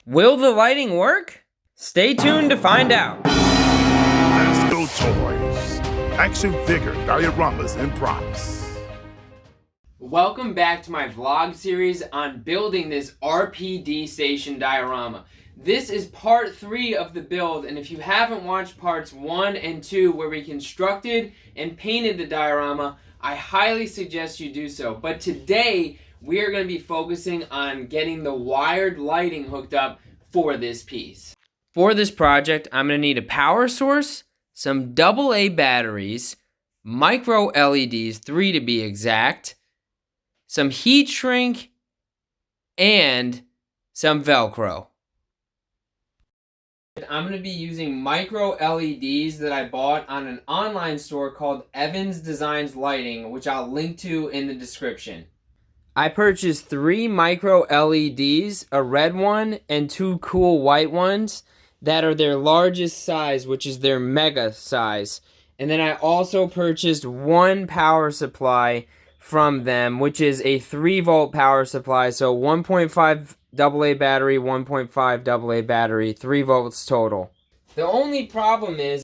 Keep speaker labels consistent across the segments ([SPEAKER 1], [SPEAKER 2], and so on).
[SPEAKER 1] Will the lighting work? Stay tuned to find out.
[SPEAKER 2] Vascotoys. Action figure, dioramas, and props.
[SPEAKER 1] Welcome back to my vlog series on building this RPD Station diorama. This is part 3 of the build, and if you haven't watched parts 1 and 2 where we constructed and painted the diorama, I highly suggest you do so. But today, we are going to be focusing on getting the wired lighting hooked up for this piece. For this project, I'm going to need a power source, some AA batteries, micro LEDs, 3 to be exact, some heat shrink, and some Velcro. I'm going to be using micro LEDs that I bought on an online store called Evans Designs Lighting, which I'll link to in the description. I purchased 3 micro LEDs, a red one and 2 cool white ones that are their largest size, which is their mega size. And then I also purchased 1 power supply from them, which is a 3-volt power supply, so 1.5 AA battery, 1.5 AA battery, 3 volts total. The only problem is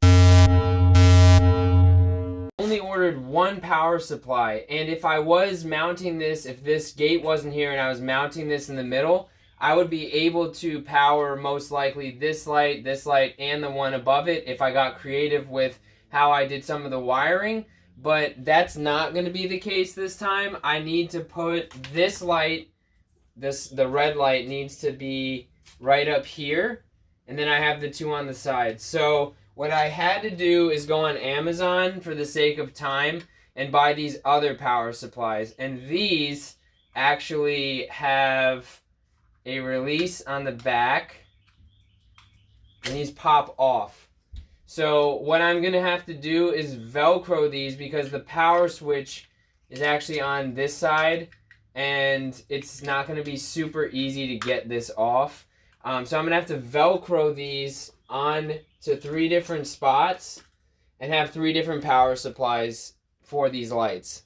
[SPEAKER 1] only ordered 1 power supply, and if I was mounting this, if this gate wasn't here and I was mounting this in the middle, I would be able to power most likely this light, and the one above it if I got creative with how I did some of the wiring, but that's not going to be the case this time. I need to put this light, the red light needs to be right up here, and then I have the 2 on the side. So what I had to do is go on Amazon for the sake of time and buy these other power supplies. And these actually have a release on the back, and these pop off. So what I'm going to have to do is Velcro these because the power switch is actually on this side, and it's not going to be super easy to get this off. So I'm going to have to Velcro these on to 3 different spots and have 3 different power supplies for these lights,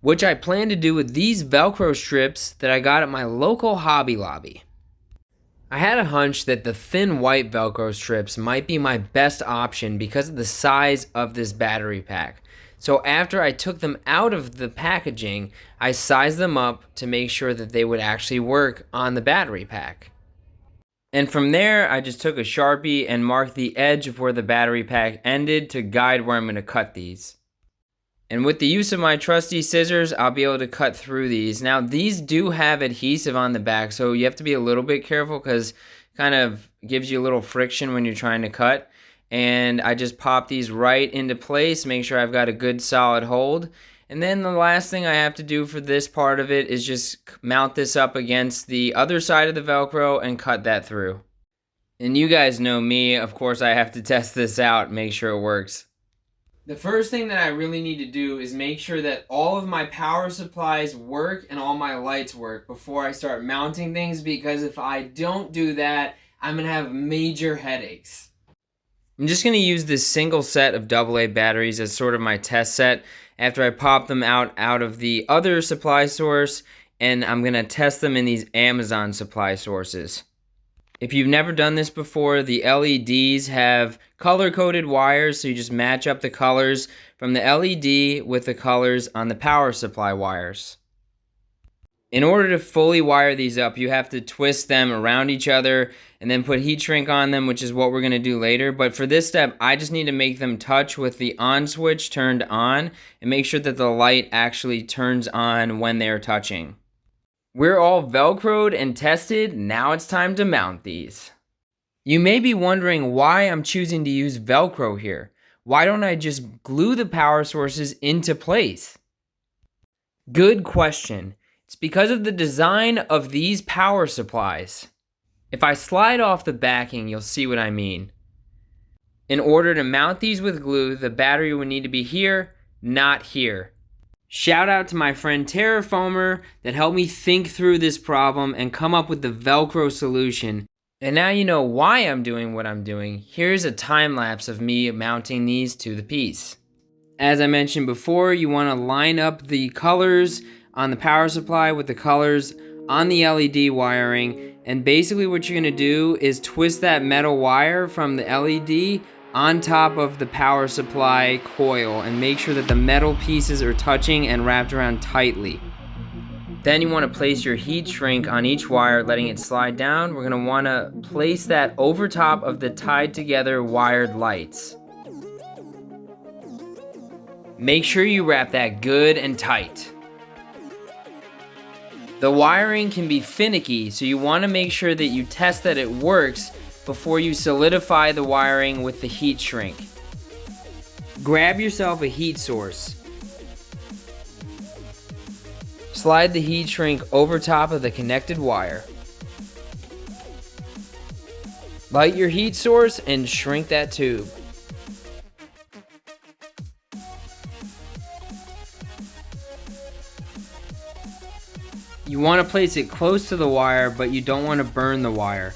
[SPEAKER 1] which I plan to do with these Velcro strips that I got at my local Hobby Lobby. I had a hunch that the thin white Velcro strips might be my best option because of the size of this battery pack. So after I took them out of the packaging, I sized them up to make sure that they would actually work on the battery pack. And from there, I just took a Sharpie and marked the edge of where the battery pack ended to guide where I'm going to cut these. And with the use of my trusty scissors, I'll be able to cut through these. Now, these do have adhesive on the back, so you have to be a little bit careful because it kind of gives you a little friction when you're trying to cut. And I just pop these right into place, make sure I've got a good solid hold. And then the last thing I have to do for this part of it is just mount this up against the other side of the Velcro and cut that through. And you guys know me, of course I have to test this out, make sure it works. The first thing that I really need to do is make sure that all of my power supplies work and all my lights work before I start mounting things, because if I don't do that, I'm going to have major headaches. I'm just going to use this single set of AA batteries as sort of my test set after I pop them out of the other supply source, and I'm going to test them in these Amazon supply sources. If you've never done this before, the LEDs have color-coded wires, so you just match up the colors from the LED with the colors on the power supply wires. In order to fully wire these up, you have to twist them around each other and then put heat shrink on them, which is what we're going to do later. But for this step, I just need to make them touch with the on switch turned on and make sure that the light actually turns on when they're touching. We're all Velcroed and tested, now it's time to mount these. You may be wondering why I'm choosing to use Velcro here. Why don't I just glue the power sources into place? Good question. It's because of the design of these power supplies. If I slide off the backing, you'll see what I mean. In order to mount these with glue, the battery would need to be here, not here. Shout out to my friend Terrafoamer that helped me think through this problem and come up with the Velcro solution. And now you know why I'm doing what I'm doing. Here's a time lapse of me mounting these to the piece. As I mentioned before, you want to line up the colors on the power supply with the colors on the LED wiring, And basically what you're gonna do is twist that metal wire from the LED on top of the power supply coil and make sure that the metal pieces are touching and wrapped around tightly. Then you want to place your heat shrink on each wire, letting it slide down. We're going to want to place that over top of the tied together wired lights. Make sure you wrap that good and tight. The wiring can be finicky, so you want to make sure that you test that it works before you solidify the wiring with the heat shrink. Grab yourself a heat source. Slide the heat shrink over top of the connected wire. Light your heat source and shrink that tube. You want to place it close to the wire, but you don't want to burn the wire.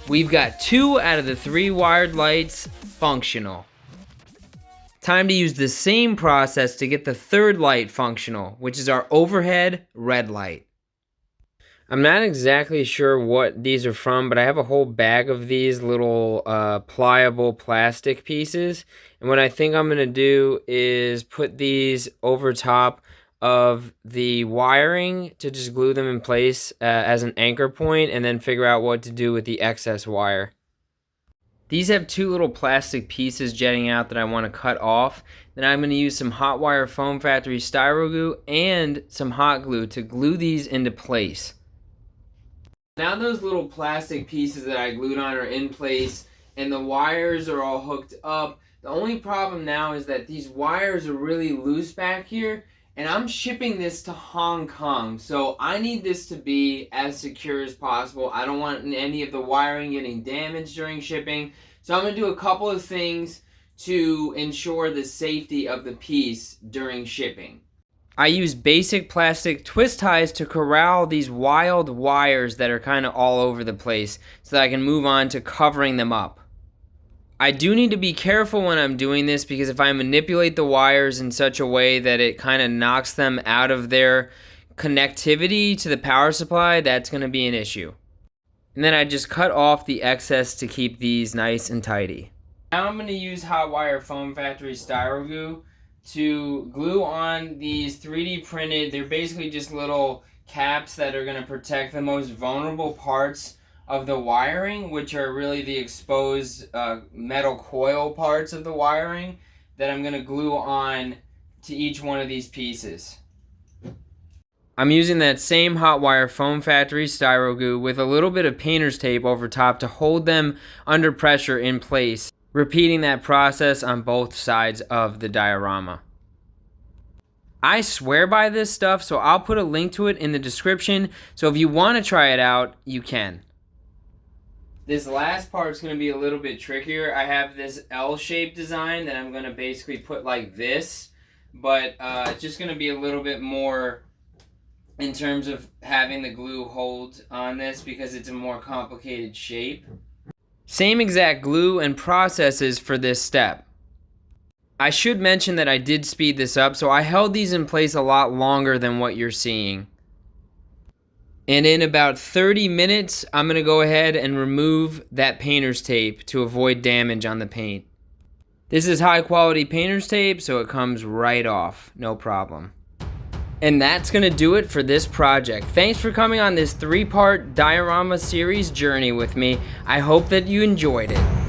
[SPEAKER 1] We've got 2 out of the 3 wired lights functional. Time to use the same process to get the 3rd light functional, which is our overhead red light. I'm not exactly sure what these are from, but I have a whole bag of these little pliable plastic pieces. And what I think I'm going to do is put these over top of the wiring to just glue them in place as an anchor point, and then figure out what to do with the excess wire. These have 2 little plastic pieces jetting out that I want to cut off. Then I'm going to use some hot wire foam factory styro glue and some hot glue to glue these into place. Now those little plastic pieces that I glued on are in place and the wires are all hooked up. The only problem now is that these wires are really loose back here, and I'm shipping this to Hong Kong, so I need this to be as secure as possible. I don't want any of the wiring getting damaged during shipping, so I'm going to do a couple of things to ensure the safety of the piece during shipping. I use basic plastic twist ties to corral these wild wires that are kind of all over the place so that I can move on to covering them up. I do need to be careful when I'm doing this, because if I manipulate the wires in such a way that it kind of knocks them out of their connectivity to the power supply, that's going to be an issue. And then I just cut off the excess to keep these nice and tidy. Now I'm going to use hot wire foam factory styro glue to glue on these 3D printed, they're basically just little caps that are going to protect the most vulnerable parts of the wiring, which are really the exposed metal coil parts of the wiring that I'm going to glue on to each one of these pieces. I'm using that same hot wire foam factory styro glue with a little bit of painter's tape over top to hold them under pressure in place, repeating that process on both sides of the diorama. I swear by this stuff, so I'll put a link to it in the description, so if you want to try it out, you can. This last part is going to be a little bit trickier. I have this L-shaped design that I'm going to basically put like this, but it's just going to be a little bit more in terms of having the glue hold on this because it's a more complicated shape. Same exact glue and processes for this step. I should mention that I did speed this up, so I held these in place a lot longer than what you're seeing. And in about 30 minutes, I'm going to go ahead and remove that painter's tape to avoid damage on the paint. This is high quality painter's tape, so it comes right off, no problem. And that's going to do it for this project. Thanks for coming on this 3-part diorama series journey with me. I hope that you enjoyed it.